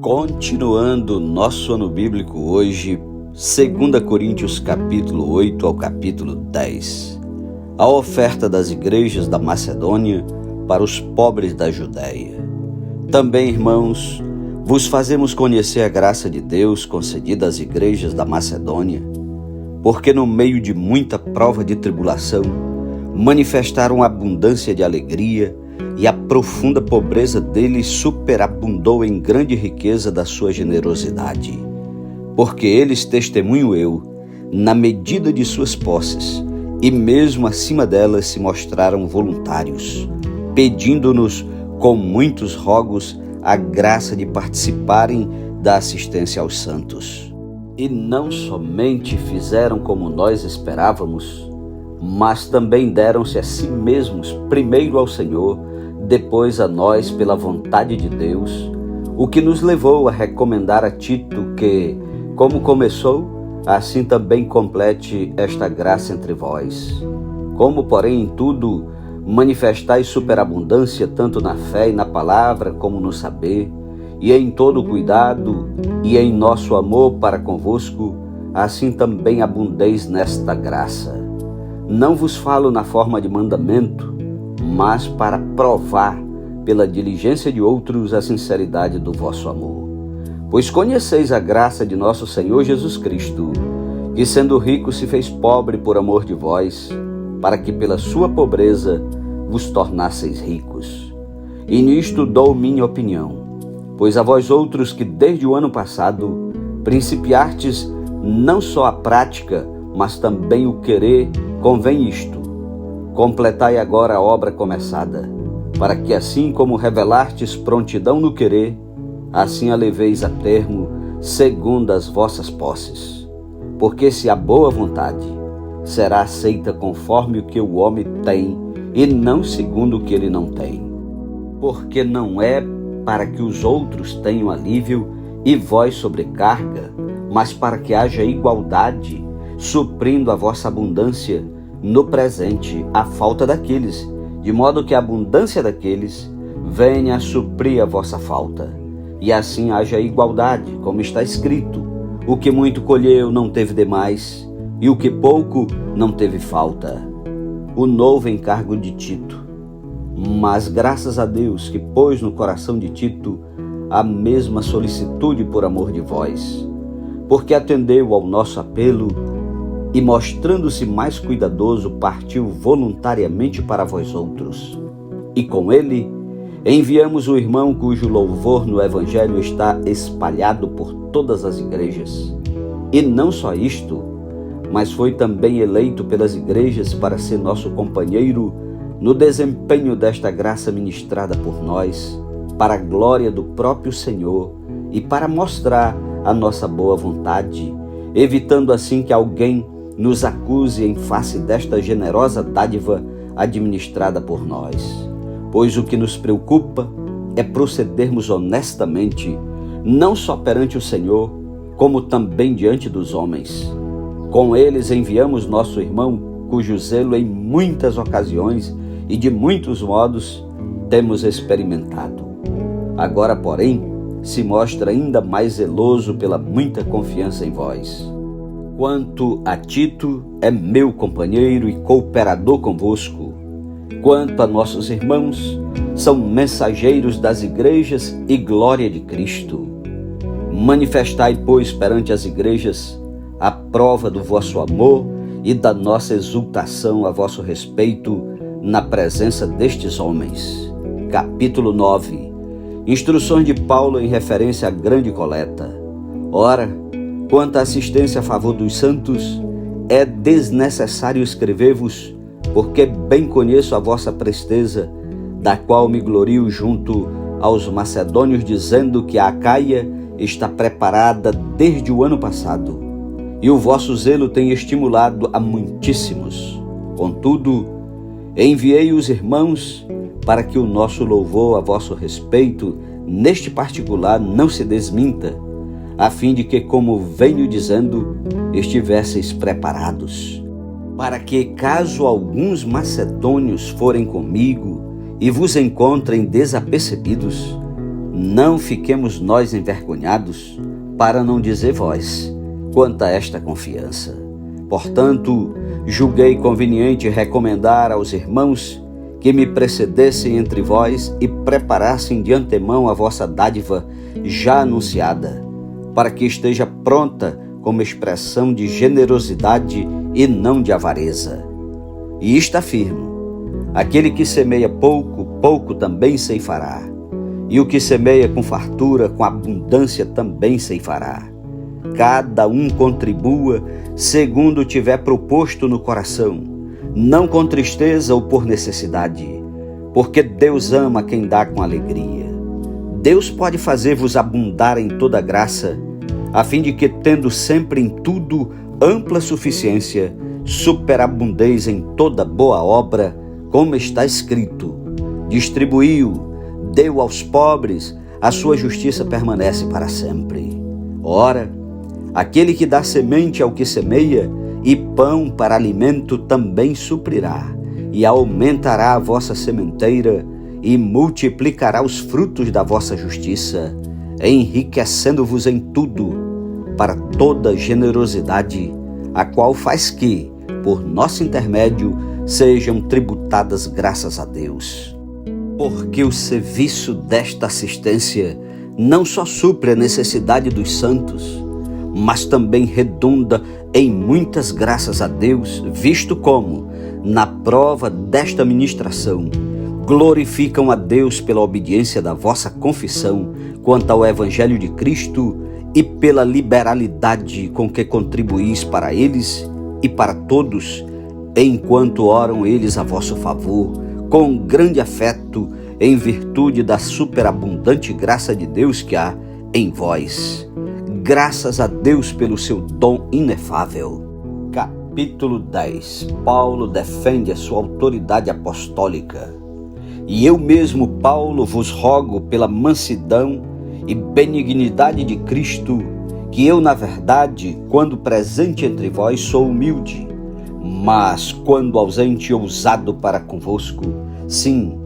Continuando nosso ano bíblico hoje, 2 Coríntios capítulo 8 ao capítulo 10. A oferta das igrejas da Macedônia para os pobres da Judéia. Também, irmãos, vos fazemos conhecer a graça de Deus concedida às igrejas da Macedônia, porque no meio de muita prova de tribulação, manifestaram abundância de alegria, e a profunda pobreza deles superabundou em grande riqueza da sua generosidade. Porque eles, testemunho eu, na medida de suas posses, e mesmo acima delas se mostraram voluntários, pedindo-nos com muitos rogos a graça de participarem da assistência aos santos. E não somente fizeram como nós esperávamos, mas também deram-se a si mesmos, primeiro ao Senhor, depois a nós pela vontade de Deus, o que nos levou a recomendar a Tito que, como começou, assim também complete esta graça entre vós. Como, porém, em tudo manifestais superabundância, tanto na fé e na palavra como no saber, e em todo cuidado, e em nosso amor para convosco, assim também abundeis nesta graça. Não vos falo na forma de mandamento, mas para provar pela diligência de outros a sinceridade do vosso amor. Pois conheceis a graça de nosso Senhor Jesus Cristo, que sendo rico se fez pobre por amor de vós, para que pela sua pobreza vos tornasseis ricos. E nisto dou minha opinião, pois a vós outros que desde o ano passado principiastes não só a prática, mas também o querer, convém isto: completai agora a obra começada, para que assim como revelastes prontidão no querer, assim a leveis a termo, segundo as vossas posses. Porque se a boa vontade será aceita conforme o que o homem tem, e não segundo o que ele não tem. Porque não é para que os outros tenham alívio e vós sobrecarga, mas para que haja igualdade, suprindo a vossa abundância no presente a falta daqueles, de modo que a abundância daqueles venha a suprir a vossa falta. E assim haja igualdade, como está escrito: o que muito colheu não teve demais, e o que pouco não teve falta. O novo encargo de Tito. Mas graças a Deus que pôs no coração de Tito a mesma solicitude por amor de vós, porque atendeu ao nosso apelo e, mostrando-se mais cuidadoso, partiu voluntariamente para vós outros. E com ele enviamos o irmão cujo louvor no Evangelho está espalhado por todas as igrejas. E não só isto, mas foi também eleito pelas igrejas para ser nosso companheiro no desempenho desta graça ministrada por nós, para a glória do próprio Senhor e para mostrar a nossa boa vontade, evitando assim que alguém nos acuse em face desta generosa dádiva administrada por nós. Pois o que nos preocupa é procedermos honestamente, não só perante o Senhor, como também diante dos homens. Com eles enviamos nosso irmão, cujo zelo em muitas ocasiões e de muitos modos temos experimentado. Agora, porém, se mostra ainda mais zeloso pela muita confiança em vós. Quanto a Tito, é meu companheiro e cooperador convosco. Quanto a nossos irmãos, são mensageiros das igrejas e glória de Cristo. Manifestai, pois, perante as igrejas a prova do vosso amor e da nossa exultação a vosso respeito na presença destes homens. Capítulo 9. Instruções de Paulo em referência à grande coleta. Ora, quanto à assistência a favor dos santos, é desnecessário escrever-vos, porque bem conheço a vossa presteza, da qual me glorio junto aos macedônios, dizendo que a Acaia está preparada desde o ano passado, e o vosso zelo tem estimulado a muitíssimos. Contudo, enviei os irmãos para que o nosso louvor a vosso respeito, neste particular, não se desminta, a fim de que, como venho dizendo, estivesseis preparados, para que, caso alguns macedônios forem comigo e vos encontrem desapercebidos, não fiquemos nós envergonhados, para não dizer vós, quanto a esta confiança. Portanto, julguei conveniente recomendar aos irmãos que me precedessem entre vós e preparassem de antemão a vossa dádiva já anunciada, para que esteja pronta como expressão de generosidade e não de avareza. E isto afirmo: aquele que semeia pouco, pouco também ceifará, e o que semeia com fartura, com abundância também ceifará. Cada um contribua segundo tiver proposto no coração, não com tristeza ou por necessidade, porque Deus ama quem dá com alegria. Deus pode fazer-vos abundar em toda graça, a fim de que, tendo sempre em tudo ampla suficiência, superabundeis em toda boa obra, como está escrito: distribuiu, deu aos pobres, a sua justiça permanece para sempre. Ora, aquele que dá semente ao que semeia e pão para alimento também suprirá, e aumentará a vossa sementeira e multiplicará os frutos da vossa justiça, enriquecendo-vos em tudo, para toda generosidade, a qual faz que, por nosso intermédio, sejam tributadas graças a Deus. Porque o serviço desta assistência não só supre a necessidade dos santos, mas também redunda em muitas graças a Deus, visto como, na prova desta ministração, glorificam a Deus pela obediência da vossa confissão quanto ao Evangelho de Cristo e pela liberalidade com que contribuís para eles e para todos, enquanto oram eles a vosso favor, com grande afeto, em virtude da superabundante graça de Deus que há em vós. Graças a Deus pelo seu dom inefável. Capítulo 10. Paulo defende a sua autoridade apostólica. E eu mesmo, Paulo, vos rogo pela mansidão e benignidade de Cristo, que eu, na verdade, quando presente entre vós, sou humilde, mas quando ausente, ousado para convosco. Sim,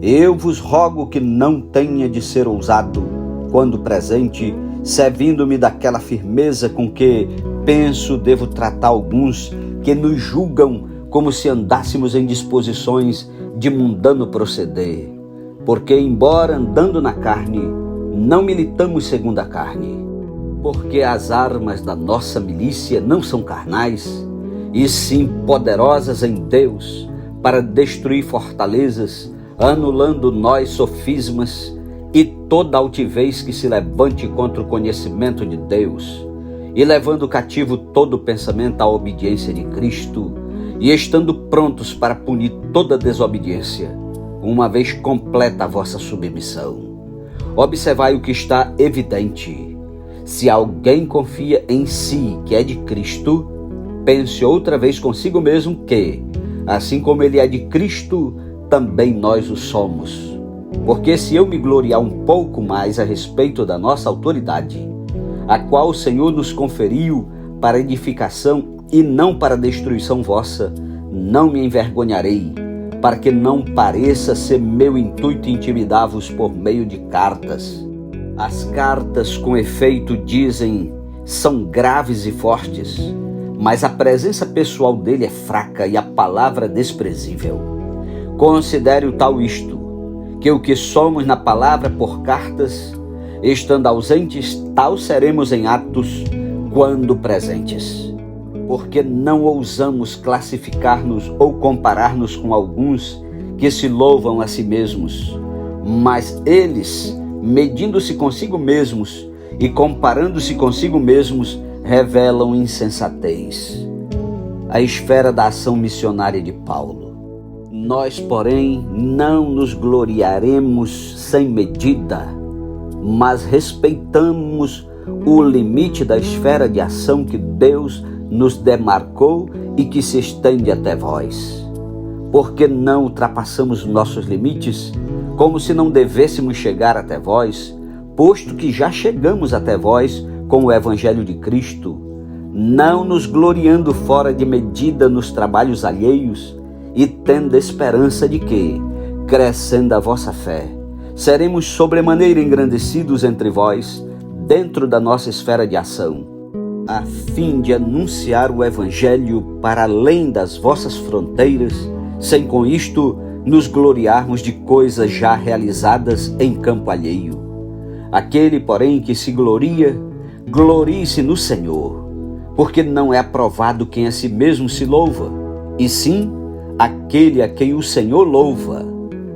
eu vos rogo que não tenha de ser ousado quando presente, servindo-me daquela firmeza com que penso devo tratar alguns que nos julgam como se andássemos em disposições de mundano proceder. Porque, embora andando na carne, não militamos segundo a carne. Porque as armas da nossa milícia não são carnais, e sim poderosas em Deus, para destruir fortalezas, anulando nós sofismas e toda altivez que se levante contra o conhecimento de Deus, e levando cativo todo pensamento à obediência de Cristo, e estando prontos para punir toda desobediência, uma vez completa a vossa submissão. Observai o que está evidente: se alguém confia em si que é de Cristo, pense outra vez consigo mesmo que, assim como ele é de Cristo, também nós o somos. Porque se eu me gloriar um pouco mais a respeito da nossa autoridade, a qual o Senhor nos conferiu para edificação e não para destruição vossa, não me envergonharei, para que não pareça ser meu intuito intimidar-vos por meio de cartas. As cartas, com efeito, dizem, são graves e fortes, mas a presença pessoal dele é fraca e a palavra desprezível. Considere o tal isto, que o que somos na palavra por cartas, estando ausentes, tal seremos em atos quando presentes. Porque não ousamos classificar-nos ou comparar-nos com alguns que se louvam a si mesmos, mas eles, medindo-se consigo mesmos e comparando-se consigo mesmos, revelam insensatez. A esfera da ação missionária de Paulo. Nós, porém, não nos gloriaremos sem medida, mas respeitamos o limite da esfera de ação que Deus nos demarcou e que se estende até vós. Porque não ultrapassamos nossos limites, como se não devêssemos chegar até vós, posto que já chegamos até vós com o Evangelho de Cristo, não nos gloriando fora de medida nos trabalhos alheios, e tendo esperança de que, crescendo a vossa fé, seremos sobremaneira engrandecidos entre vós, dentro da nossa esfera de ação, a fim de anunciar o Evangelho para além das vossas fronteiras, sem com isto nos gloriarmos de coisas já realizadas em campo alheio. Aquele, porém, que se gloria, glorie-se no Senhor, porque não é aprovado quem a si mesmo se louva, e sim aquele a quem o Senhor louva.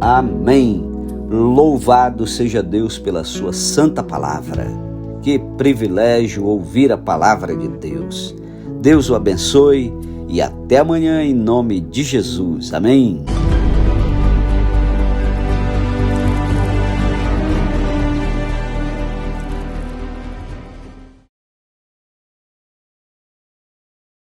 Amém. Louvado seja Deus pela sua santa palavra. Que privilégio ouvir a palavra de Deus. Deus o abençoe e até amanhã em nome de Jesus. Amém.